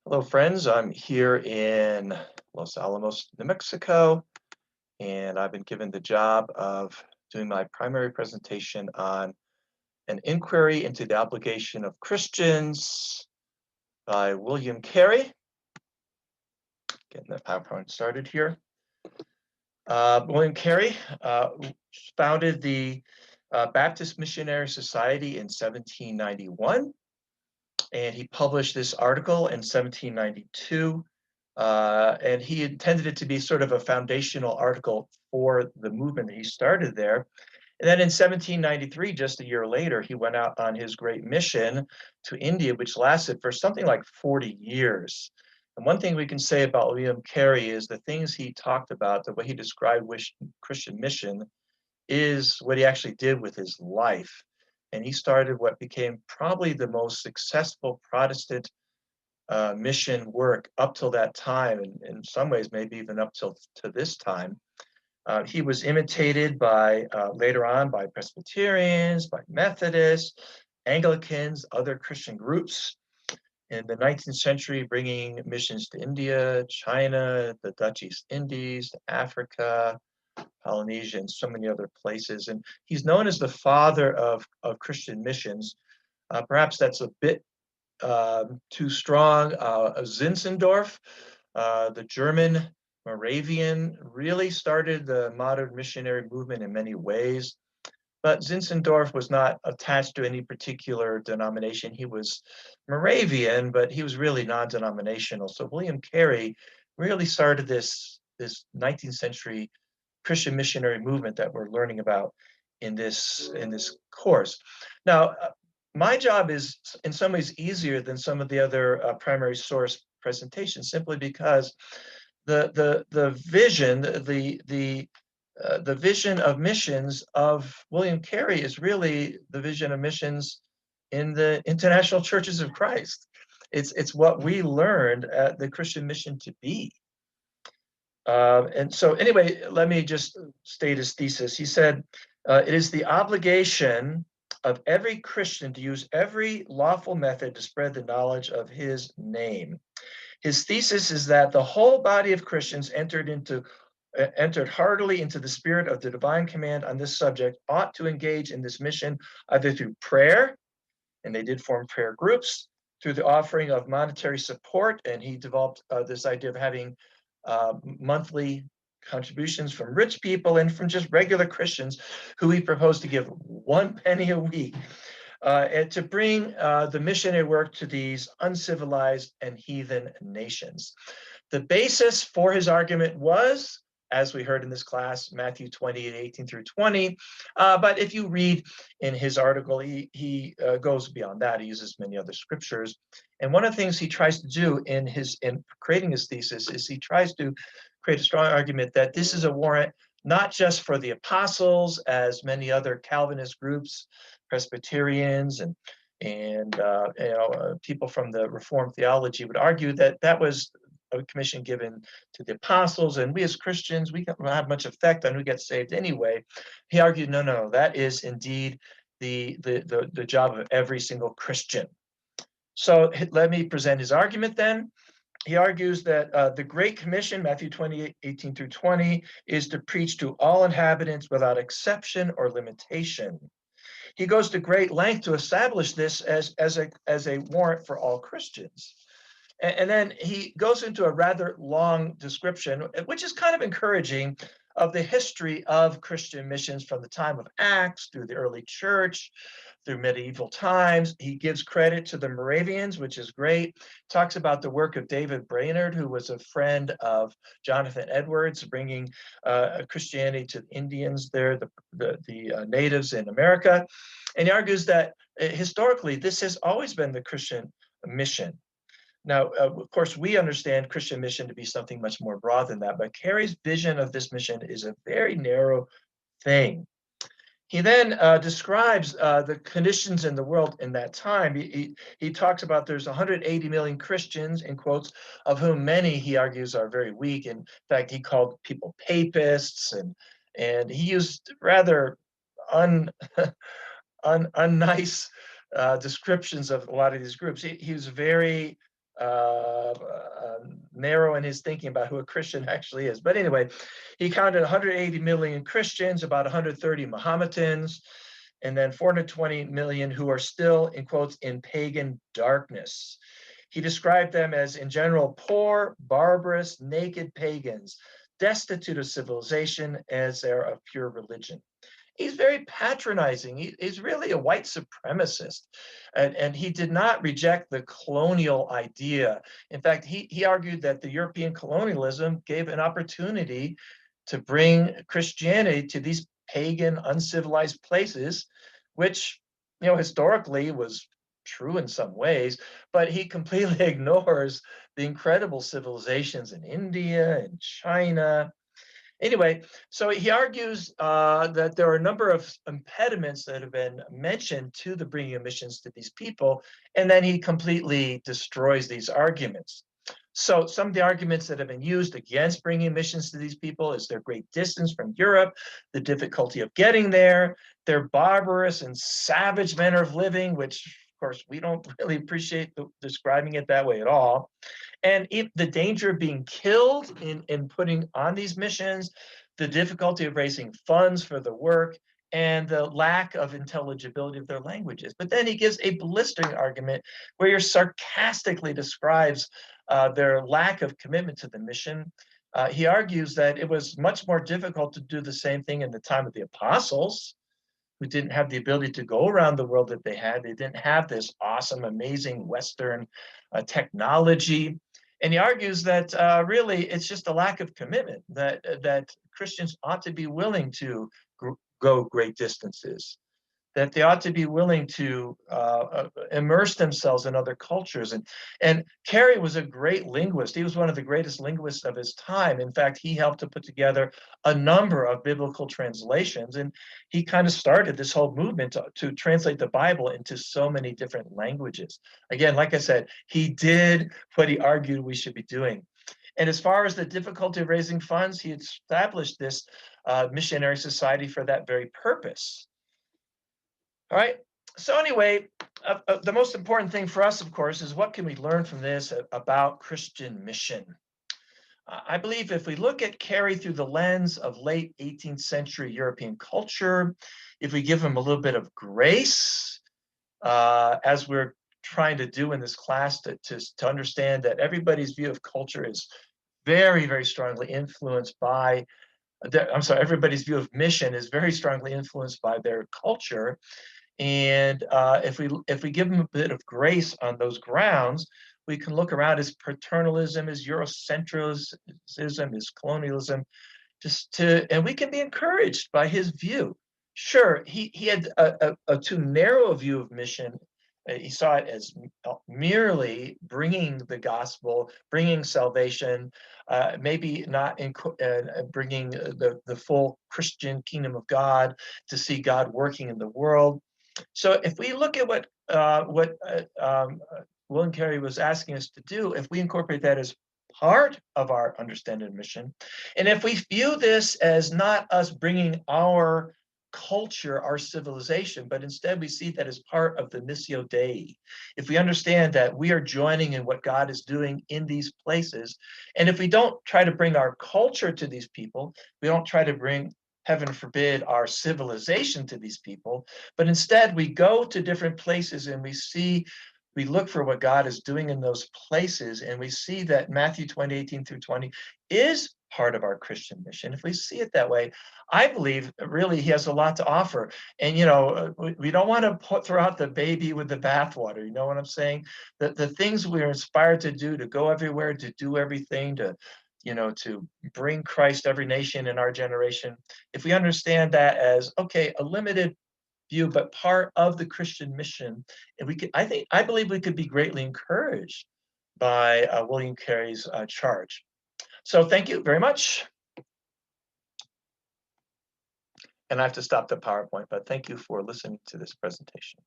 Hello, friends. I'm here in Los Alamos, New Mexico, and I've been given the job of doing my primary presentation on an inquiry into the obligation of Christians by William Carey. Getting the PowerPoint started here. William Carey founded the Baptist Missionary Society in 1791, and he published this article in 1792. And he intended it to be sort of a foundational article for the movement that he started there. And then in 1793, just a year later, he went out on his great mission to India, which lasted for something like 40 years. And one thing we can say about William Carey is the things he talked about, the way he described Christian mission, is what he actually did with his life. And he started what became probably the most successful Protestant mission work up till that time, and in some ways maybe even up till to this time. He was imitated by later on by Presbyterians, by Methodists, Anglicans, other Christian groups in the 19th century, bringing missions to India, China, the Dutch East Indies, Africa, Polynesia, and so many other places. And he's known as the father of Christian missions. Perhaps that's a bit too strong. Zinzendorf, the German Moravian, really started the modern missionary movement in many ways. But Zinzendorf was not attached to any particular denomination. He was Moravian, but he was really non-denominational. So William Carey really started this 19th century Christian missionary movement that we're learning about in this course. Now, my job is in some ways easier than some of the other primary source presentations, simply because the vision, the vision of missions of William Carey is really the vision of missions in the international churches of Christ. It's what we learned at the Christian mission to be. And so anyway, let me just state his thesis. He said, it is the obligation of every Christian to use every lawful method to spread the knowledge of his name. His thesis is that the whole body of Christians entered heartily into the spirit of the divine command on this subject ought to engage in this mission either through prayer, and they did form prayer groups, through the offering of monetary support, and he developed this idea of having monthly contributions from rich people and from just regular Christians who he proposed to give 1 penny a week and to bring the missionary work to these uncivilized and heathen nations. The basis for his argument was, as we heard in this class, Matthew 28:18 through 20. But if you read in his article, he goes beyond that. He uses many other scriptures. And one of the things he tries to do in creating his thesis is he tries to create a strong argument that this is a warrant not just for the apostles, as many other Calvinist groups, Presbyterians, and people from the Reformed theology would argue that that was a commission given to the apostles, and we as Christians, we don't have much effect on who gets saved anyway. He argued, no, that is indeed the job of every single Christian. So let me present his argument then. He argues that the Great Commission, Matthew 28:18 through 20, is to preach to all inhabitants without exception or limitation. He goes to great length to establish this as a warrant for all Christians. And then he goes into a rather long description, which is kind of encouraging, of the history of Christian missions from the time of Acts through the early church, through medieval times. He gives credit to the Moravians, which is great. Talks about the work of David Brainerd, who was a friend of Jonathan Edwards, bringing Christianity to the Indians there, the natives in America. And he argues that historically, this has always been the Christian mission. Now, of course, we understand Christian mission to be something much more broad than that, but Carey's vision of this mission is a very narrow thing. He then describes the conditions in the world in that time. He talks about there's 180 million Christians, in quotes, of whom many, he argues, are very weak. In fact, he called people papists, and he used rather unnice descriptions of a lot of these groups. He was very narrow in his thinking about who a Christian actually is. But anyway, he counted 180 million Christians, about 130 Mohammedans, and then 420 million who are still, in quotes, in pagan darkness. He described them as, in general, poor, barbarous, naked pagans, destitute of civilization as they're of pure religion. He's very patronizing. He's really a white supremacist. And he did not reject the colonial idea. In fact, he argued that the European colonialism gave an opportunity to bring Christianity to these pagan, uncivilized places, which, historically was true in some ways, but he completely ignores the incredible civilizations in India and China. Anyway, so he argues that there are a number of impediments that have been mentioned to the bringing of missions to these people, and then he completely destroys these arguments. So some of the arguments that have been used against bringing missions to these people is their great distance from Europe, the difficulty of getting there, their barbarous and savage manner of living, which of course we don't really appreciate describing it that way at all. And if the danger of being killed in putting on these missions, the difficulty of raising funds for the work, and the lack of intelligibility of their languages. But then he gives a blistering argument where he sarcastically describes their lack of commitment to the mission. He argues that it was much more difficult to do the same thing in the time of the apostles, who didn't have the ability to go around the world that they had. They didn't have this awesome, amazing Western technology. And he argues that really it's just a lack of commitment, that Christians ought to be willing to go great distances, that they ought to be willing to immerse themselves in other cultures. And Carey was a great linguist. He was one of the greatest linguists of his time. In fact, he helped to put together a number of biblical translations, and he kind of started this whole movement to translate the Bible into so many different languages. Again, like I said, he did what he argued we should be doing. And as far as the difficulty of raising funds, he established this missionary society for that very purpose. All right. So anyway, the most important thing for us, of course, is what can we learn from this about Christian mission? I believe if we look at Carey through the lens of late 18th century European culture, if we give him a little bit of grace, as we're trying to do in this class, to understand that everybody's view of culture is very, very strongly influenced by everybody's view of mission is very strongly influenced by their culture. And if we give them a bit of grace on those grounds, we can look around as paternalism, as Eurocentrism, as colonialism, and we can be encouraged by his view. Sure, he had a too narrow a view of mission. He saw it as merely bringing the gospel, bringing salvation, maybe not bringing the full Christian kingdom of God, to see God working in the world. So if we look at what William Carey was asking us to do, if we incorporate that as part of our understanding of mission, and if we view this as not us bringing our culture, our civilization, but instead we see that as part of the Missio Dei, if we understand that we are joining in what God is doing in these places, and if we don't try to bring our culture to these people, we don't try to bring, heaven forbid, our civilization to these people, but instead we go to different places and we look for what God is doing in those places, and we see that Matthew 20:18-20 is part of our Christian mission. If we see it that way, I believe really he has a lot to offer. And we don't want to throw out the baby with the bathwater. You know what I'm saying? The things we're inspired to do, to go everywhere, to do everything, to bring Christ to every nation in our generation. If we understand that as, okay, a limited view, but part of the Christian mission, and I believe we could be greatly encouraged by William Carey's charge. So thank you very much. And I have to stop the PowerPoint, but thank you for listening to this presentation.